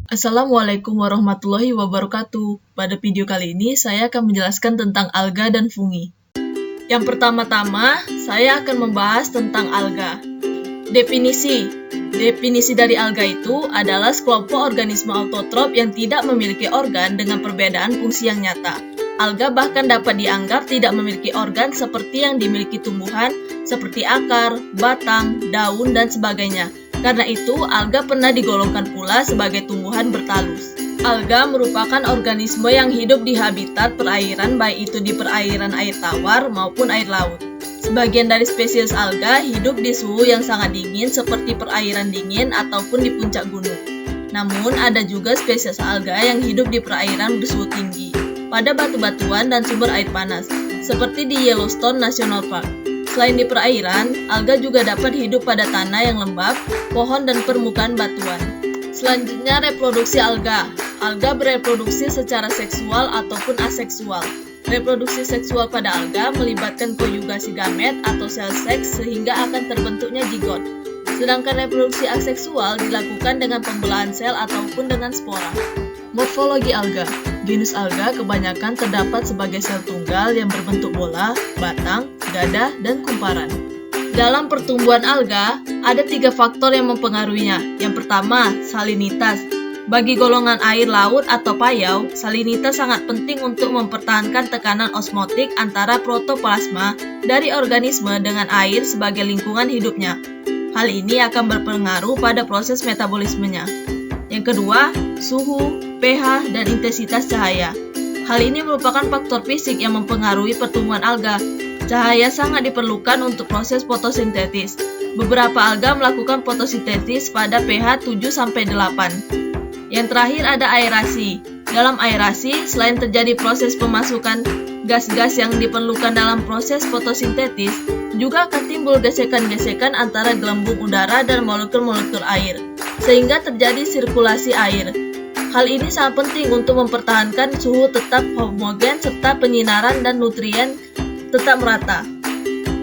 Assalamualaikum warahmatullahi wabarakatuh. Pada video kali ini, saya akan menjelaskan tentang alga dan fungi. Yang pertama-tama, saya akan membahas tentang alga. Definisi dari alga itu adalah sekelompok organisme autotrof yang tidak memiliki organ dengan perbedaan fungsi yang nyata. Alga bahkan dapat dianggap tidak memiliki organ seperti yang dimiliki tumbuhan, seperti akar, batang, daun, dan sebagainya. Karena itu, alga pernah digolongkan pula sebagai tumbuhan bertalus. Alga merupakan organisme yang hidup di habitat perairan, baik itu di perairan air tawar maupun air laut. Sebagian dari spesies alga hidup di suhu yang sangat dingin seperti perairan dingin ataupun di puncak gunung. Namun, ada juga spesies alga yang hidup di perairan bersuhu tinggi, pada batu-batuan dan sumber air panas, seperti di Yellowstone National Park. Selain di perairan, alga juga dapat hidup pada tanah yang lembab, pohon, dan permukaan batuan. Selanjutnya, reproduksi alga. Alga bereproduksi secara seksual ataupun aseksual. Reproduksi seksual pada alga melibatkan konjugasi gamet atau sel seks sehingga akan terbentuknya zigot. Sedangkan reproduksi aseksual dilakukan dengan pembelahan sel ataupun dengan spora. Morfologi alga. Genus alga kebanyakan terdapat sebagai sel tunggal yang berbentuk bola, batang, gadah, dan kumparan. Dalam pertumbuhan alga, ada 3 faktor yang mempengaruhinya. Yang pertama, salinitas. Bagi golongan air laut atau payau, salinitas sangat penting untuk mempertahankan tekanan osmotik antara protoplasma dari organisme dengan air sebagai lingkungan hidupnya. Hal ini akan berpengaruh pada proses metabolismenya. Yang kedua, suhu, pH, dan intensitas cahaya. Hal ini merupakan faktor fisik yang mempengaruhi pertumbuhan alga. Cahaya sangat diperlukan untuk proses fotosintesis. Beberapa alga melakukan fotosintesis pada pH 7-8. Yang terakhir ada aerasi. Dalam aerasi, selain terjadi proses pemasukan gas-gas yang diperlukan dalam proses fotosintesis, juga akan timbul gesekan-gesekan antara gelembung udara dan molekul-molekul air, sehingga terjadi sirkulasi air. Hal ini sangat penting untuk mempertahankan suhu tetap homogen serta penyinaran dan nutrien tetap merata.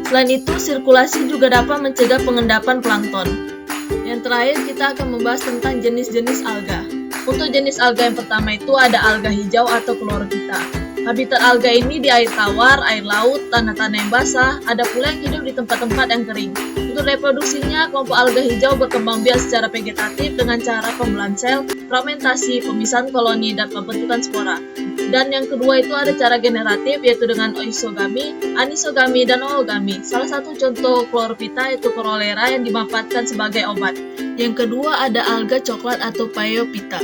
Selain itu, sirkulasi juga dapat mencegah pengendapan plankton. Yang terakhir, kita akan membahas tentang jenis-jenis alga. Untuk jenis alga yang pertama itu ada alga hijau atau chlorophyta. Habitat alga ini di air tawar, air laut, tanah-tanah yang basah, ada pula yang hidup di tempat-tempat yang kering. Untuk reproduksinya, kelompok alga hijau berkembang biak secara vegetatif dengan cara pembelahan sel, fragmentasi, pemisahan koloni, dan pembentukan spora. Dan yang kedua itu ada cara generatif, yaitu dengan isogami, anisogami, dan oogami. Salah satu contoh chlorophyta yaitu corollera yang dimanfaatkan sebagai obat. Yang kedua ada alga coklat atau Phaeophyta.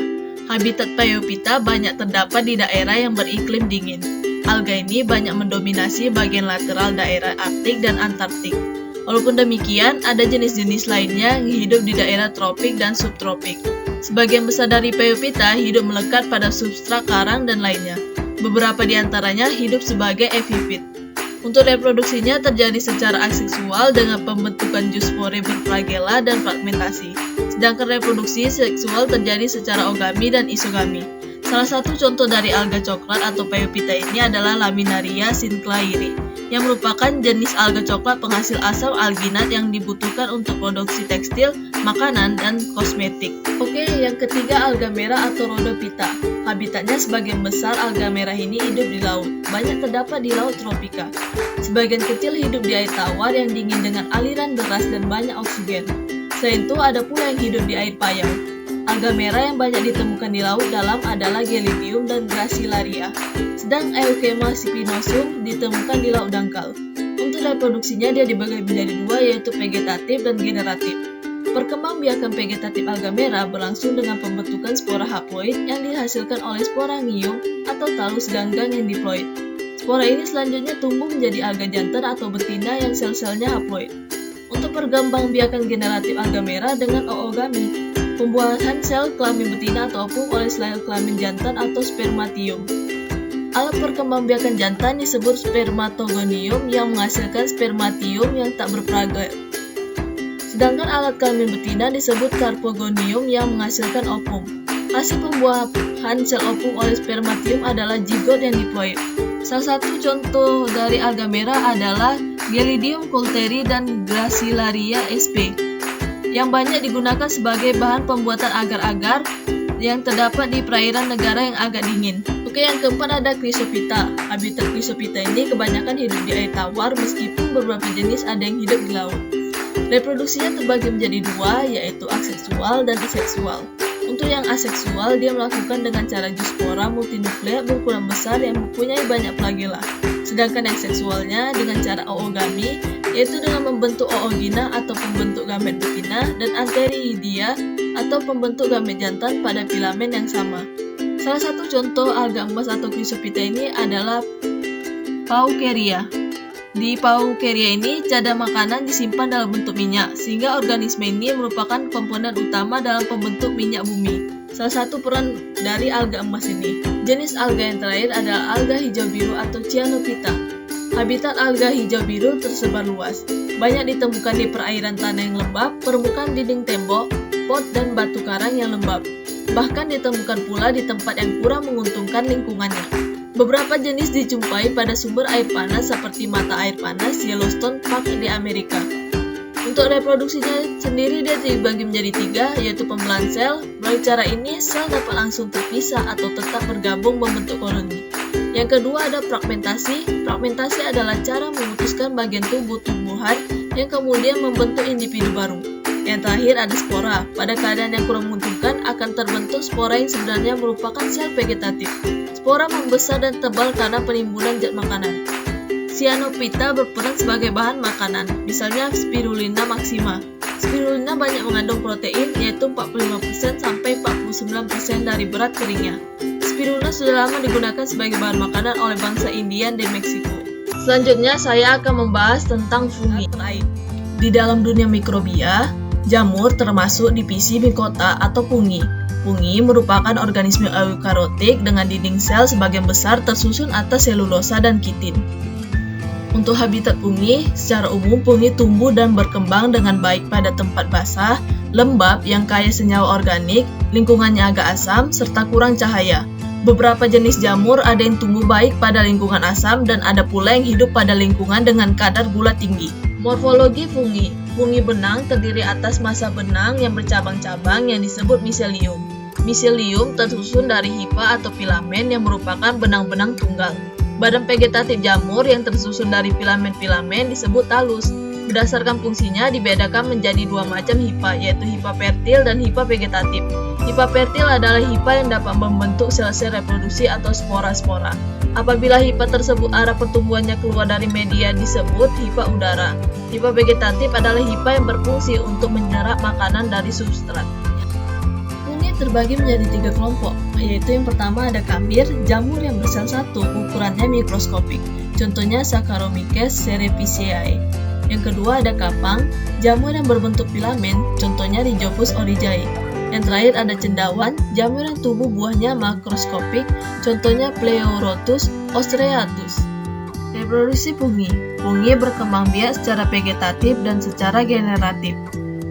Habitat Phaeophyta banyak terdapat di daerah yang beriklim dingin. Alga ini banyak mendominasi bagian lateral daerah Arktik dan Antarktik. Walaupun demikian, ada jenis-jenis lainnya yang hidup di daerah tropik dan subtropik. Sebagian besar dari Phaeophyta hidup melekat pada substrat karang dan lainnya. Beberapa di antaranya hidup sebagai epifit. Untuk reproduksinya terjadi secara aseksual dengan pembentukan zoospore berflagela dan fragmentasi. Sedangkan reproduksi seksual terjadi secara ogami dan isogami. Salah satu contoh dari alga coklat atau Phaeophyta ini adalah Laminaria sinclairi, yang merupakan jenis alga coklat penghasil asam alginat yang dibutuhkan untuk produksi tekstil, makanan, dan kosmetik. Oke, yang ketiga alga merah atau Rhodophyta. Habitatnya sebagian besar alga merah ini hidup di laut, banyak terdapat di laut tropika. Sebagian kecil hidup di air tawar yang dingin dengan aliran deras dan banyak oksigen. Selain itu, ada pula yang hidup di air payau. Alga merah yang banyak ditemukan di laut dalam adalah Gelidium dan Gracilaria. Sedang Euchema spinosum ditemukan di laut dangkal. Untuk reproduksinya dia dibagi menjadi 2, yaitu vegetatif dan generatif. Perkembangbiakan vegetatif alga merah berlangsung dengan pembentukan spora haploid yang dihasilkan oleh sporangium atau talus ganggang yang diploid. Spora ini selanjutnya tumbuh menjadi alga jantan atau betina yang sel-selnya haploid. Untuk perkembangbiakan generatif alga merah dengan oogami, pembuahan sel kelamin betina atau ovum oleh sel kelamin jantan atau spermatium. Alat perkembangbiakan jantan disebut spermatogonium yang menghasilkan spermatium yang tak berfragment. Sedangkan alat kelamin betina disebut carpogonium yang menghasilkan ovum. Hasil pembuahan sel ovum oleh spermatium adalah zigot yang diploid. Salah satu contoh dari alga merah adalah Gelidium coulteri dan Gracilaria sp. yang banyak digunakan sebagai bahan pembuatan agar-agar yang terdapat di perairan negara yang agak dingin. Oke, yang keempat ada Chrysophyta. Habitat Chrysophyta ini kebanyakan hidup di air tawar meskipun beberapa jenis ada yang hidup di laut. Reproduksinya terbagi menjadi dua, yaitu aseksual dan aseksual. Untuk yang aseksual, dia melakukan dengan cara zoospora multinukleat berukuran besar yang mempunyai banyak flagela. Sedangkan yang seksualnya dengan cara oogami, yaitu dengan membentuk oogina atau pembentuk gamet betina dan anteridia atau pembentuk gamet jantan pada filamen yang sama. Salah satu contoh alga emas atau Chrysophyta ini adalah Paukeria. Di Paukeria ini, cadar makanan disimpan dalam bentuk minyak, sehingga organisme ini merupakan komponen utama dalam pembentuk minyak bumi. Salah satu peran dari alga emas ini. Jenis alga yang terakhir adalah alga hijau biru atau Cyanophyta. Habitat alga hijau biru tersebar luas. Banyak ditemukan di perairan tanah yang lembab, permukaan dinding tembok, pot, dan batu karang yang lembab. Bahkan ditemukan pula di tempat yang kurang menguntungkan lingkungannya. Beberapa jenis dijumpai pada sumber air panas seperti mata air panas Yellowstone Park di Amerika. Untuk reproduksinya sendiri dia dibagi menjadi tiga, yaitu pembelahan sel. Melalui cara ini, sel dapat langsung terpisah atau tetap bergabung membentuk koloni. Yang kedua ada fragmentasi. Fragmentasi adalah cara memutuskan bagian tubuh tumbuhan yang kemudian membentuk individu baru. Yang terakhir ada spora. Pada keadaan yang kurang menguntungkan akan terbentuk spora yang sebenarnya merupakan sel vegetatif. Spora membesar dan tebal karena penimbunan zat makanan. Cyanophyta berperan sebagai bahan makanan, misalnya Spirulina maxima. Spirulina banyak mengandung protein, yaitu 45% sampai 49% dari berat keringnya. Spirulina sudah lama digunakan sebagai bahan makanan oleh bangsa Indian dan Meksiko. Selanjutnya saya akan membahas tentang fungi. Di dalam dunia mikrobia, jamur termasuk divisi Mycota atau fungi. Fungi merupakan organisme eukariotik dengan dinding sel sebagian besar tersusun atas selulosa dan kitin. Untuk habitat fungi, secara umum fungi tumbuh dan berkembang dengan baik pada tempat basah, lembab yang kaya senyawa organik, lingkungannya agak asam, serta kurang cahaya. Beberapa jenis jamur ada yang tumbuh baik pada lingkungan asam dan ada pula yang hidup pada lingkungan dengan kadar gula tinggi. Morfologi fungi. Fungi benang terdiri atas massa benang yang bercabang-cabang yang disebut miselium. Miselium tersusun dari hifa atau filamen yang merupakan benang-benang tunggal. Badan vegetatif jamur yang tersusun dari filamen-filamen disebut talus. Berdasarkan fungsinya dibedakan menjadi dua macam hifa, yaitu hifa fertil dan hifa vegetatif. Hifa fertil adalah hifa yang dapat membentuk sel-sel reproduksi atau spora-spora. Apabila hifa tersebut arah pertumbuhannya keluar dari media disebut hifa udara. Hifa vegetatif adalah hifa yang berfungsi untuk menyerap makanan dari substrat. Fungi terbagi menjadi tiga kelompok, yaitu yang pertama ada kambir, jamur yang bersel satu, ukurannya mikroskopik. Contohnya Saccharomyces cerevisiae. Yang kedua ada kapang, jamur yang berbentuk filamen, contohnya Rhizopus oryzae. Yang terakhir ada cendawan, jamur yang tubuh buahnya makroskopik, contohnya Pleurotus ostreatus. Reproduksi fungi. Fungi berkembang biak secara vegetatif dan secara generatif.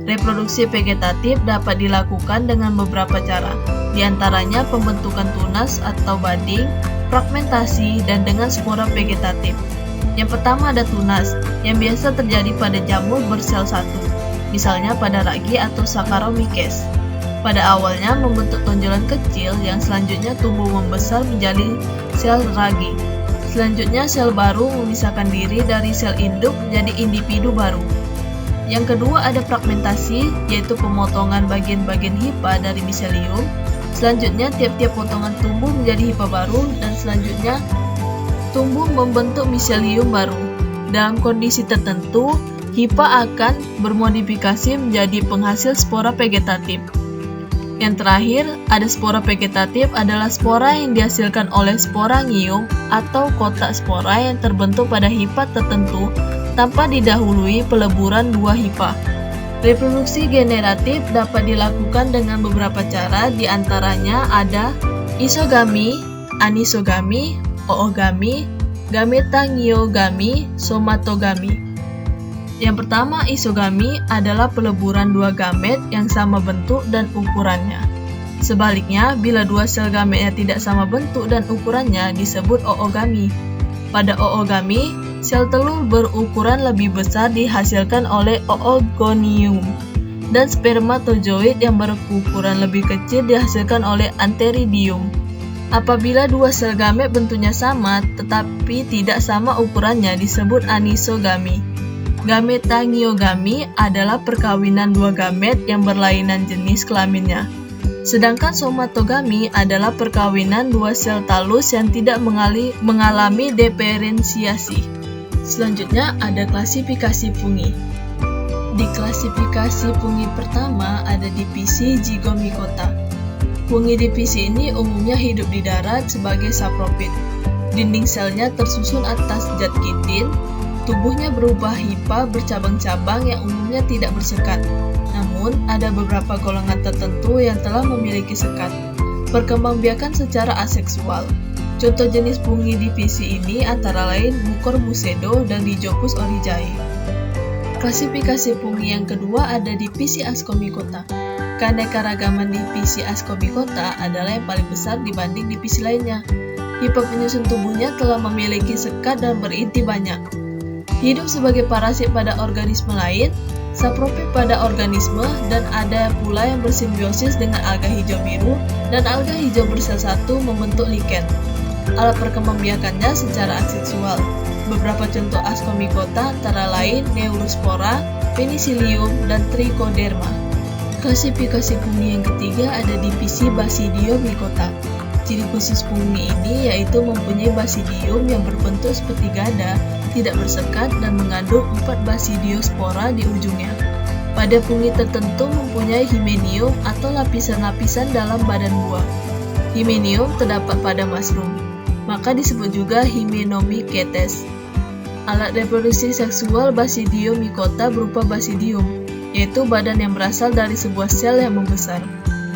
Reproduksi vegetatif dapat dilakukan dengan beberapa cara, di antaranya pembentukan tunas atau budding, fragmentasi, dan dengan spora vegetatif. Yang pertama ada tunas, yang biasa terjadi pada jamur bersel satu, misalnya pada ragi atau Saccharomyces. Pada awalnya membentuk tonjolan kecil yang selanjutnya tumbuh membesar menjadi sel ragi. Selanjutnya sel baru memisahkan diri dari sel induk menjadi individu baru. Yang kedua ada fragmentasi, yaitu pemotongan bagian-bagian hifa dari miselium. Selanjutnya tiap-tiap potongan tumbuh menjadi hifa baru dan selanjutnya tumbuh membentuk miselium baru. Dalam kondisi tertentu, hifa akan bermodifikasi menjadi penghasil spora vegetatif. Yang terakhir, ada spora vegetatif adalah spora yang dihasilkan oleh sporangium atau kotak spora yang terbentuk pada hifa tertentu tanpa didahului peleburan dua hifa. Reproduksi generatif dapat dilakukan dengan beberapa cara, di antaranya ada isogami, anisogami, oogami, gametangiogami, somatogami. Yang pertama, isogami adalah peleburan dua gamet yang sama bentuk dan ukurannya. Sebaliknya, bila dua sel gametnya tidak sama bentuk dan ukurannya disebut oogami. Pada oogami, sel telur berukuran lebih besar dihasilkan oleh oogonium. dan spermatozoid yang berukuran lebih kecil dihasilkan oleh antheridium. Apabila dua sel gamet bentuknya sama tetapi tidak sama ukurannya disebut anisogami. Gametangiogami adalah perkawinan dua gamet yang berlainan jenis kelaminnya. Sedangkan somatogami adalah perkawinan dua sel talus yang tidak mengalami diferensiasi. Selanjutnya ada klasifikasi fungi. Di klasifikasi fungi pertama ada divisi Zygomicota. Fungi divisi ini umumnya hidup di darat sebagai sapropit. Dinding selnya tersusun atas zat kitin. Tubuhnya berubah hifa bercabang-cabang yang umumnya tidak bersekat. Namun, ada beberapa golongan tertentu yang telah memiliki sekat. Perkembangbiakan secara aseksual. Contoh jenis fungi divisi ini antara lain Mucormucedo dan Rhizopus oryzae. Klasifikasi fungi yang kedua ada divisi Ascomycota. Keanekaragaman divisi Ascomycota adalah yang paling besar dibanding divisi lainnya. Hifa penyusun tubuhnya telah memiliki sekat dan berinti banyak. Hidup sebagai parasit pada organisme lain, sapropit pada organisme, dan ada pula yang bersimbiosis dengan alga hijau biru dan alga hijau bersatu membentuk lichen. Alat perkembangbiakannya secara aseksual. Beberapa contoh Ascomycota antara lain Neurospora, Penicillium, dan Trichoderma. Klasifikasi fungi yang ketiga ada divisi Basidiomycota. Ciri khusus fungi ini yaitu mempunyai basidium yang berbentuk seperti gada, tidak bersekat, dan mengandung 4 basidiospora di ujungnya. Pada fungi tertentu mempunyai hymenium atau lapisan-lapisan dalam badan buah. Hymenium terdapat pada mushroom, maka disebut juga Hymenomycetes. Alat reproduksi seksual Basidiomycota berupa basidium, yaitu badan yang berasal dari sebuah sel yang membesar.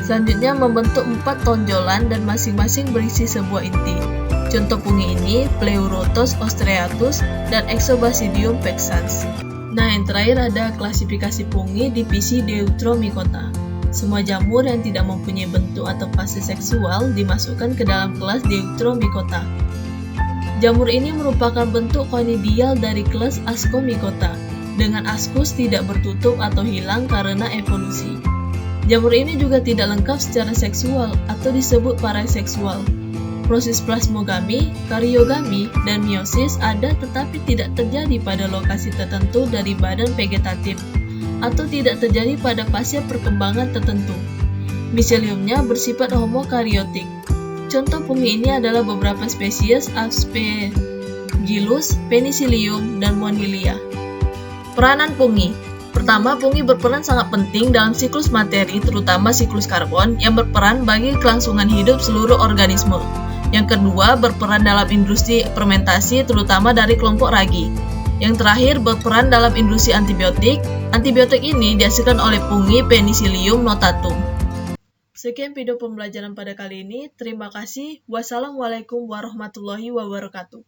Selanjutnya membentuk 4 tonjolan dan masing-masing berisi sebuah inti. Contoh fungi ini Pleurotus ostreatus dan Exobasidium pexans. Nah, yang terakhir ada klasifikasi fungi divisi Deuteromycota. Semua jamur yang tidak mempunyai bentuk atau fase seksual dimasukkan ke dalam kelas Deuteromycota. Jamur ini merupakan bentuk konidial dari kelas Ascomycota, dengan askus tidak bertutup atau hilang karena evolusi. Jamur ini juga tidak lengkap secara seksual atau disebut paraseksual. Proses plasmogami, karyogami, dan meiosis ada tetapi tidak terjadi pada lokasi tertentu dari badan vegetatif atau tidak terjadi pada fase perkembangan tertentu. Miseliumnya bersifat homokaryotik. Contoh fungi ini adalah beberapa spesies Aspergillus, Penicillium, dan Monilia. Peranan fungi. Pertama, fungi berperan sangat penting dalam siklus materi, terutama siklus karbon, yang berperan bagi kelangsungan hidup seluruh organisme. Yang kedua, berperan dalam industri fermentasi, terutama dari kelompok ragi. Yang terakhir, berperan dalam industri antibiotik. Antibiotik ini dihasilkan oleh fungi Penicillium notatum. Sekian video pembelajaran pada kali ini. Terima kasih. Wassalamualaikum warahmatullahi wabarakatuh.